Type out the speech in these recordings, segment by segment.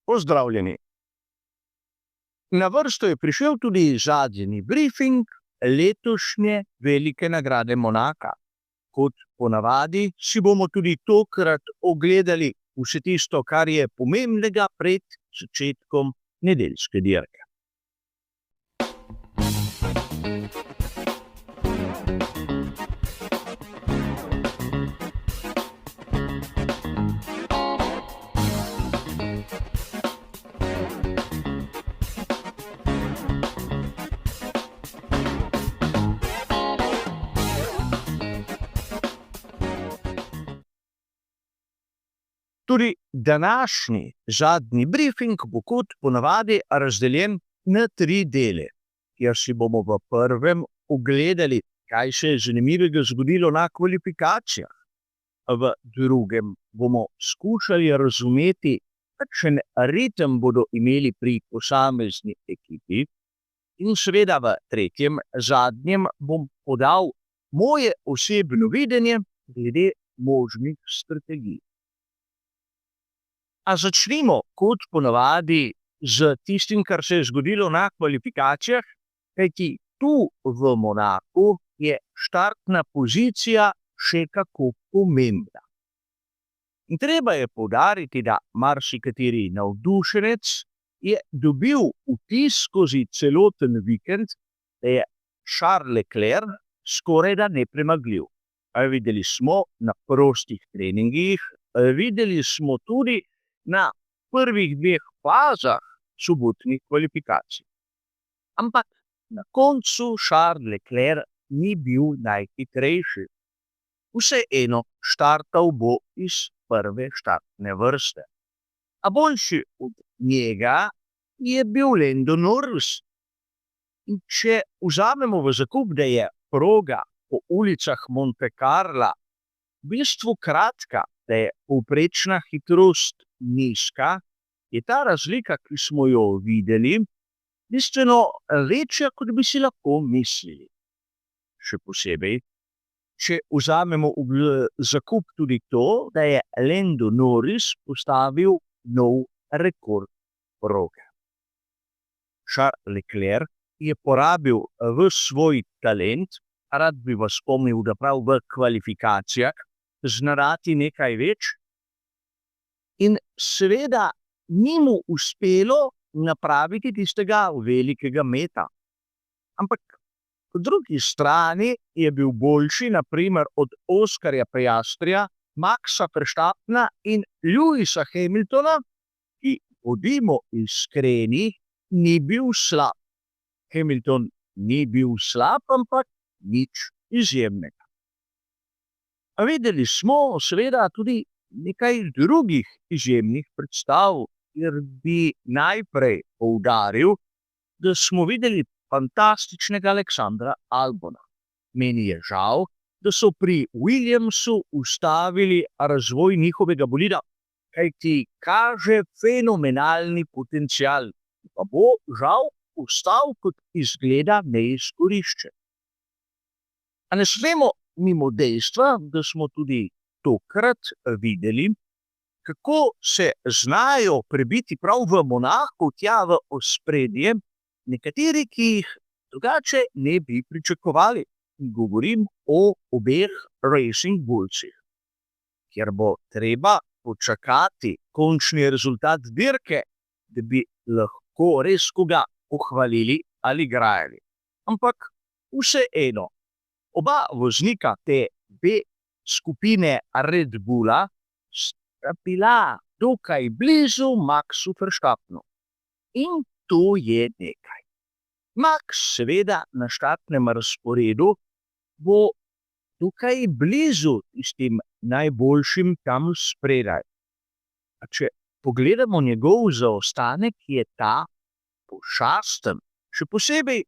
Pozdravljeni. Na vrsto je prišel tudi zadnji briefing letošnje velike nagrade Monaka. Kot ponavadi si bomo tudi tokrat ogledali vse tisto, kar je pomembnega pred začetkom nedeljske dirke. Tudi današnji zadnji briefing bo kot ponavadi razdeljen na 3 dele, kjer si bomo v prvem ogledali, kaj se je zanimivega zgodilo na kvalifikacijah. V drugem bomo skušali razumeti, kakšen ritem bodo imeli pri posamezni ekipi. In seveda v tretjem, zadnjem, bom podal moje osebno videnje glede možnih strategij. A začnimo kot ponavadi z tistim, kar se je zgodilo na kvalifikacijah, kajti tu v Monaku je štartna pozicija še kako pomembna. In treba je poudariti, da marsikateri navdušenec je dobil vtis skozi celoten vikend, da je Charles Leclerc skorajda nepremagljiv. Videli smo na prostih treningih, videli smo tudi na prvih 2 fazah sobotnih kvalifikacij. Ampak na koncu Charles Leclerc ni bil najhitrejši. Vseeno štartal bo iz prve štartne vrste. A boljši od njega je bil Lando Norris. In če vzamemo v zakup, da je proga po ulicah Monte Carla v bistvu kratka, da je povprečna hitrost nizka, je ta razlika, ki smo jo videli, bistveno večja, kot bi si lahko mislili. Še posebej, če vzamemo v zakup tudi to, da je Lando Norris postavil nov rekord proge. Charles Leclerc je porabil svoj talent, rad bi vas spomnil, da prav v kvalifikacijah znarati nekaj več, in seveda ni mu uspelo napraviti tistega velikega meta. Ampak po drugi strani je bil boljši, na primer od Oskarja Piastrija, Maxa Verstappena in Lewisa Hamiltona, ki, bodimo iskreni, ni bil slab. Hamilton ni bil slab, ampak nič izjemnega. Videli smo seveda tudi nekaj drugih izjemnih predstav, kjer bi najprej poudaril, da smo videli fantastičnega Aleksandra Albona. Meni je žal, da so pri Williamsu ustavili razvoj njihovega bolida, kajti kaže fenomenalni potencial, pa bo žal ostal, kot izgleda, neizkoriščen. A ne smemo mimo dejstva, da smo tudi tokrat videli, kako se znajo prebiti prav v Monaku tja v ospredje nekateri, ki jih drugače ne bi pričakovali. Govorim o obeh Racing Bullsih, kjer bo treba počakati končni rezultat dirke, da bi lahko res koga pohvalili ali grajali. Ampak vseeno, oba voznika te B skupine Red Bulla sta bila dokaj blizu Maxu Verstappenu. In to je nekaj. Max seveda na štartnem razporedu bo dokaj blizu tistim najboljšim tam spredaj. A če pogledamo njegov zaostanek, je ta pošasten. Še posebej,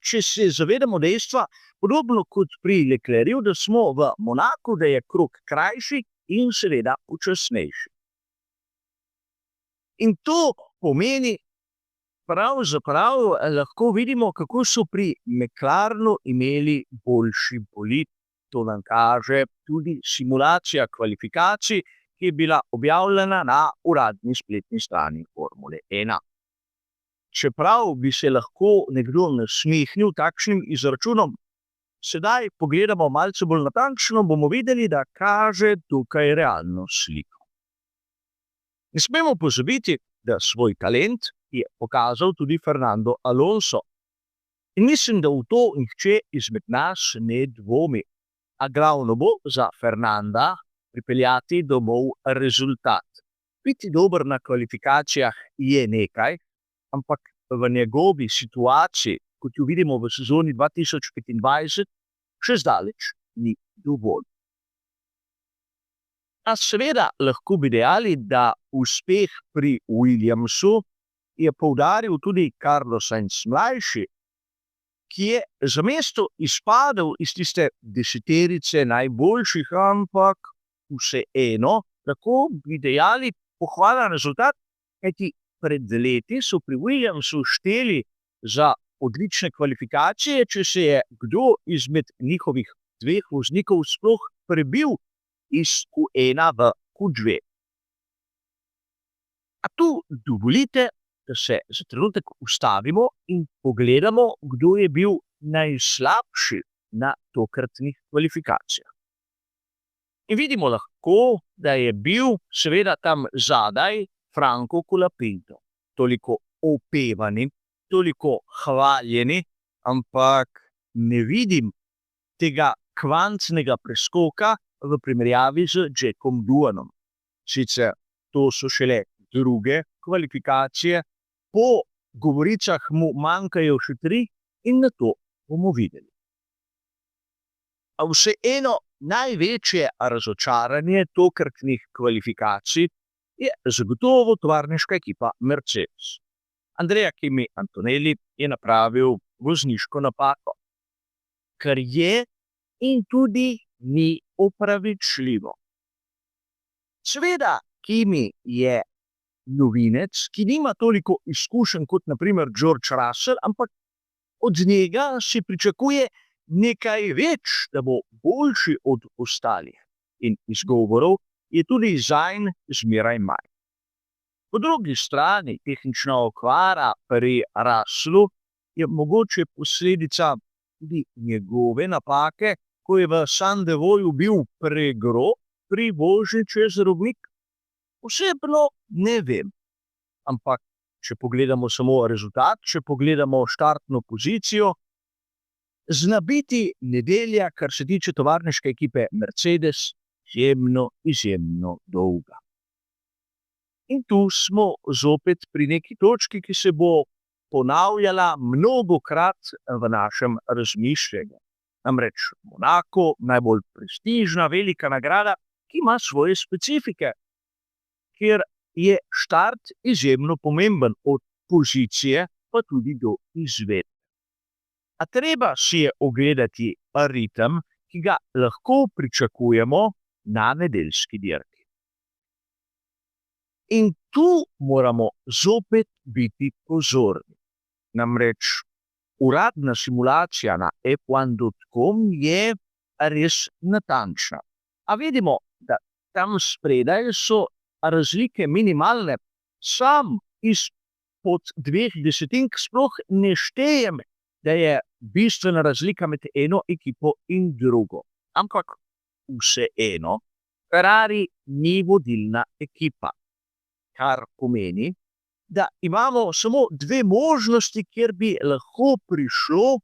če se zavedamo dejstva, podobno kot pri Leclercu, da smo v Monaku, da je krog krajši in seveda počasnejši. In to pomeni, pravzaprav lahko vidimo, kako so pri McLarenu imeli boljši bolid. To nam kaže tudi simulacija kvalifikacij, ki je bila objavljena na uradni spletni strani Formule 1. Čeprav bi se lahko nekdo nasmehnil takšnim izračunom, sedaj pogledamo malce bolj natančno, bomo videli, da kaže tukaj realno sliko. Ne smemo pozabiti, da svoj talent je pokazal tudi Fernando Alonso. In mislim, da v to nihče izmed nas ne dvomi. A glavno bo za Fernanda pripeljati domov rezultat. Biti dober na kvalifikacijah je nekaj, ampak v njegovi situaciji, kot jo vidimo v sezoni 2025, še zdaleč ni dovolj. A seveda lahko bi dejali, da uspeh pri Williamsu je poudaril tudi Carlos Sainz mlajši, ki je zamesto izpadel iz tiste deseterice najboljših, ampak vseeno, tako bi dejali, pohvalen rezultat, kajti pred leti so pri Williamsu šteli za odlične kvalifikacije, če se je kdo izmed njihovih dveh voznikov sploh prebil iz Q1 v Q2. A tu dovolite, da se za trenutek ustavimo in pogledamo, kdo je bil najslabši na tokratnih kvalifikacijah. In vidimo lahko, da je bil seveda tam zadaj Franco Colapinto, toliko opevani, toliko hvaljeni, ampak ne vidim tega kvantnega preskoka v primerjavi z Jackom Doohanom. Sicer to so šele druge kvalifikacije, po govoricah mu manjkajo še 3 in na to bomo videli. A vseeno največje razočaranje tokratnih kvalifikacij je zagotovo tovarniška ekipa Mercedes. Andrea Kimi Antonelli je napravil vozniško napako, kar je in tudi ni opravičljivo. Seveda, Kimi je novinec, ki nima toliko izkušenj kot na primer George Russell, ampak od njega se pričakuje nekaj več, da bo boljši od ostalih. In izgovorov je tudi zanj zmeraj manj. Po drugi strani, tehnična okvara pri Russellu je mogoče posledica tudi njegove napake, ko je v Sandevoju bil pregrob pri vožnji čez robnik. Osebno ne vem, ampak če pogledamo samo rezultat, če pogledamo štartno pozicijo, zna biti nedelja, kar se tiče tovarniške ekipe Mercedes, izjemno dolga. In tu smo zopet pri neki točki, ki se bo ponavljala mnogokrat v našem razmišljanju. Namreč Monaco, najbolj prestižna, velika nagrada, ki ima svoje specifike, kjer je štart izjemno pomemben, od pozicije pa tudi do izvedbe. A treba si je ogledati ritem, ki ga lahko pričakujemo na nedeljski dirki. In tu moramo zopet biti pozorni. Namreč uradna simulacija na f1.com je res natančna. A vidimo, da tam spredaj so razlike minimalne. Sam izpod 2/10 sploh ne štejem, da je bistvena razlika med eno ekipo in drugo. Ampak vseeno, Ferrari ni vodilna ekipa, kar pomeni, da imamo samo 2 možnosti, kjer bi lahko prišlo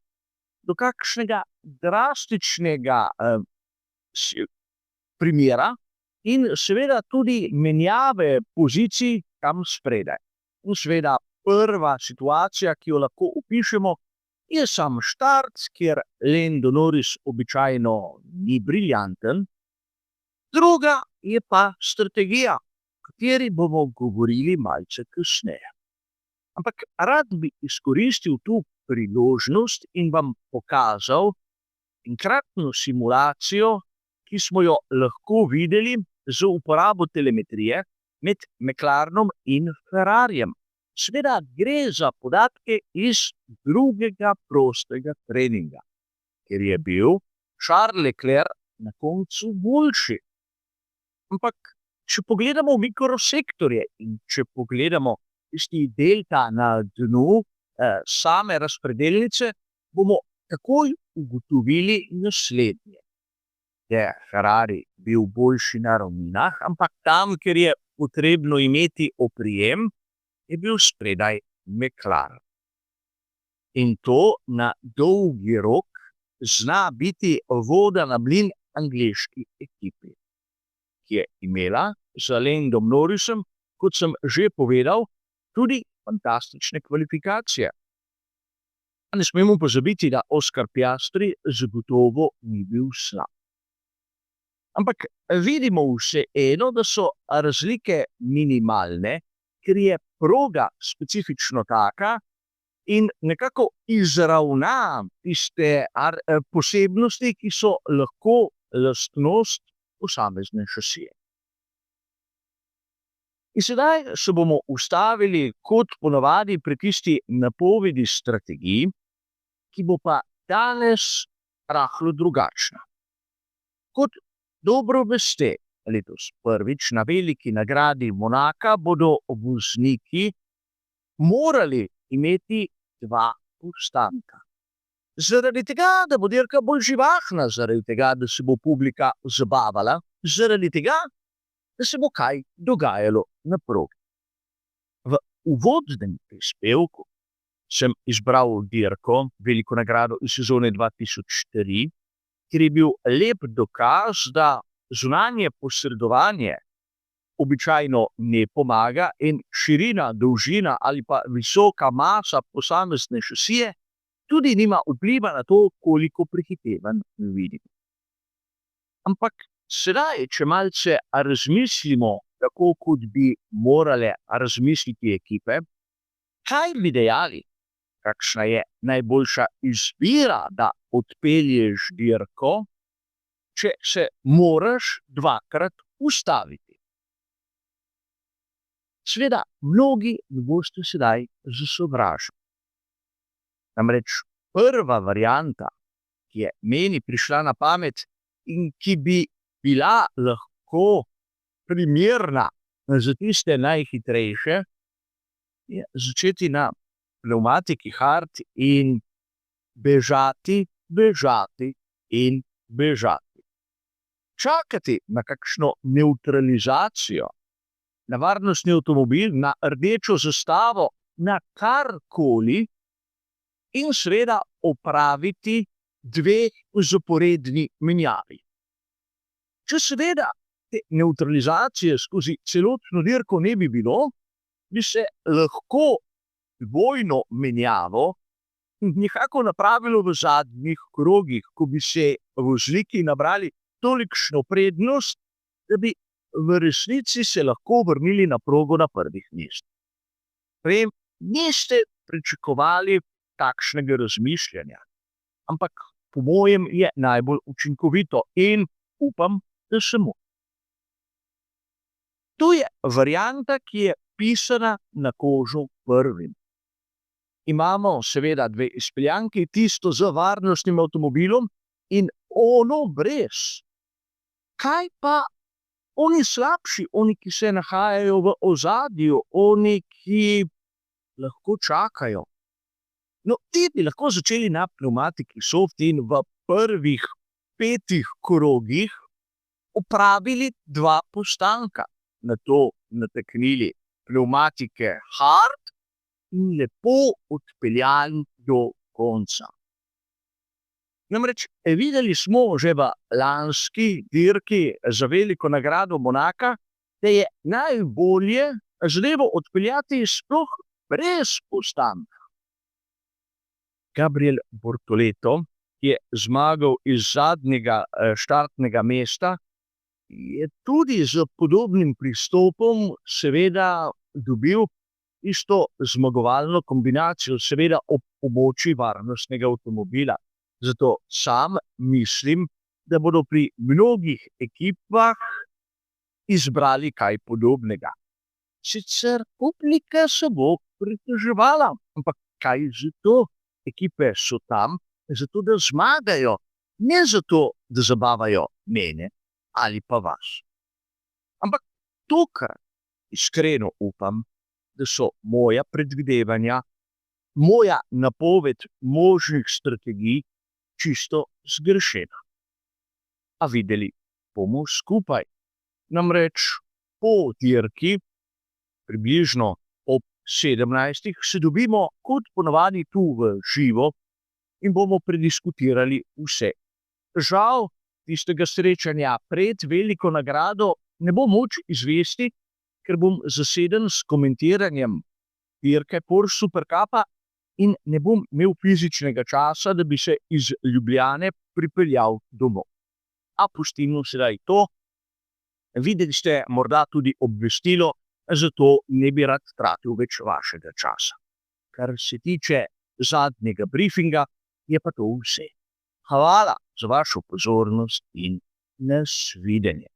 do kakšnega drastičnega primera in seveda tudi menjave pozicij tam spredaj. In seveda prva situacija, ki jo lahko opišemo, je sam štart, kjer Lando Norris običajno ni briljanten. Druga je pa strategija, o kateri bomo govorili malce kasneje. Ampak rad bi izkoristil tu priložnost in vam pokazal enkratno simulacijo, ki smo jo lahko videli z uporabo telemetrije med McLarenom in Ferrarijem. Seveda gre za podatke iz drugega prostega treninga, ker je bil Charles Leclerc na koncu boljši. Ampak če pogledamo mikrosektorje in če pogledamo tisti delta na dnu same razpredelnice, bomo takoj ugotovili naslednje. Je Harari bil boljši na ravninah, ampak tam, kjer je potrebno imeti oprijem, je bil spredaj McLaren. In to na dolgi rok zna biti voda na mlin angleški ekipi, ki je imela z Landom Norrisom, kot sem že povedal, tudi fantastične kvalifikacije. Ne smemo pozabiti, da Oscar Piastri zagotovo ni bil slab. Ampak vidimo vseeno, da so razlike minimalne, ker je proga specifično taka in nekako izravna tiste posebnosti, ki so lahko lastnost posamezne šasije. In sedaj se bomo ustavili kot ponavadi pri tisti napovedi strategij, ki bo pa danes rahlo drugačna. Kot dobro veste, letos prvič na veliki nagradi Monaka bodo vozniki morali imeti 2 postanka. Zaradi tega, da bo dirka bolj živahna, zaradi tega, da se bo publika zabavala, zaradi tega, da se bo kaj dogajalo na progi. V uvodnem prispevku sem izbral dirko, veliko nagrado iz sezone 2003, ker je bil lep dokaz, da zunanje posredovanje običajno ne pomaga in širina, dolžina ali pa visoka masa posamezne šasije tudi nima vpliva na to, koliko prehitevanj vidimo. Ampak sedaj, če malce razmislimo, tako kot bi morale razmisliti ekipe, kaj bi dejali, kakšna je najboljša izbira, da odpelješ dirko, če se moraš 2-krat ustaviti? Seveda, mnogi me boste sedaj zasovražili. Namreč prva varianta, ki je meni prišla na pamet in ki bi bila lahko primerna za tiste najhitrejše, je začeti na pnevmatiki hard in bežati in bežati. Čakati na kakšno nevtralizacijo, na varnostni avtomobil, na rdečo zastavo, na karkoli in seveda opraviti 2 zaporedni menjavi. Če seveda te nevtralizacije skozi celotno dirko ne bi bilo, bi se lahko dvojno menjavo nekako napravilo v zadnjih krogih, ko bi se vozniki nabrali tolikšno prednost, da bi v resnici se lahko vrnili na progo na prvih mestih. Vem, niste pričakovali takšnega razmišljanja, ampak po mojem je najbolj učinkovito in upam, da se motim. To je varianta, ki je pisana na kožo prvim. Imamo seveda 2 izpeljanki, tisto z varnostnim avtomobilom in ono brez. Kaj pa oni slabši, oni, ki se nahajajo v ozadju, oni, ki lahko čakajo? No, ti bi lahko začeli na pnevmatiki soft in v prvih 5 krogih opravili 2 postanka, nato nataknili pnevmatike hard in lepo odpeljali do konca. Namreč videli smo že v lanski dirki za veliko nagrado Monaka, da je najbolje zadevo odpeljati sploh brez postanka. Gabriel Bortoleto, ki je zmagal iz zadnjega štartnega mesta, je tudi z podobnim pristopom seveda dobil isto zmagovalno kombinacijo, seveda ob pomoči varnostnega avtomobila. Zato sam mislim, da bodo pri mnogih ekipah izbrali kaj podobnega. Sicer publika se bo pritoževala, ampak kaj zato? Ekipe so tam, zato da zmagajo, ne zato, da zabavajo mene ali pa vas. Ampak tokrat iskreno upam, da so moja predvidevanja, moja napoved možnih strategij čisto zgrešena. A videli bomo skupaj. Namreč po dirki, približno ob 17. se dobimo kot ponavadi tu v živo in bomo prediskutirali vse. Žal, tistega srečanja pred veliko nagrado ne bo moč izvesti, ker bom zaseden s komentiranjem dirke Porsche Supercupa in ne bom imel fizičnega časa, da bi se iz Ljubljane pripeljal domov. A pustimo sedaj to. Videli ste morda tudi obvestilo, zato ne bi rad tratil več vašega časa. Kar se tiče zadnjega briefinga, je pa to vse. Hvala za vašo pozornost in nasvidenje.